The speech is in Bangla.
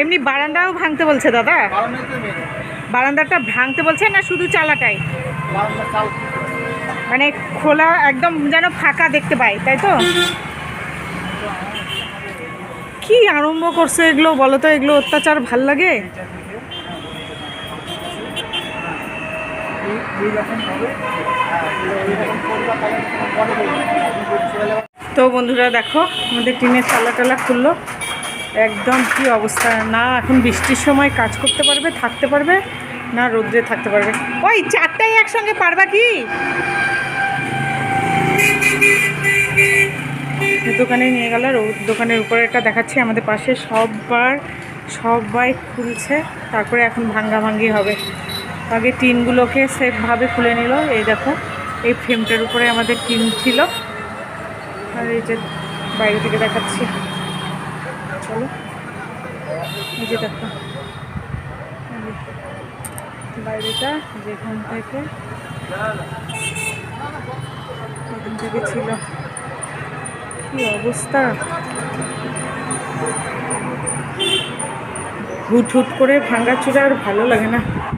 এমনি বারান্দাও ভাঙতে বলছে দাদা? বারান্দাটা ভাঙতে বলছে না শুধু চালাটাই? মানে খোলা একদম যেন ফাঁকা দেখতে পাই, তাই তো? কি আরম্ভ করছে এগুলো বলো তো? এগুলো অত্যাচার ভাল লাগে? তো বন্ধুরা দেখো আমাদের টিনের চালা টালা খুললো, একদম কি অবস্থা! না এখন বৃষ্টির সময় কাজ করতে পারবে, থাকতে পারবে, না রোদ্রে থাকতে পারবে। ওই চারটাই একসঙ্গে পারবা কি? দোকানে নিয়ে গেল, আর দোকানের উপরে একটা দেখাচ্ছি আমাদের পাশে সবাই খুলছে, তারপরে এখন ভাঙ্গাভাঙ্গি হবে। আগে টিনগুলোকে সেফভাবে খুলে নিল। এই দেখো এই ফ্রেমটার উপরে আমাদের টিন ছিল, আর এই যে বাইরে থেকে দেখাচ্ছি, চলো এই যে দেখো বাইরেটা, যেখান থেকে ছিল কি অবস্থা! হুট হুট করে ভাঙ্গাচুরা আর ভালো লাগে না।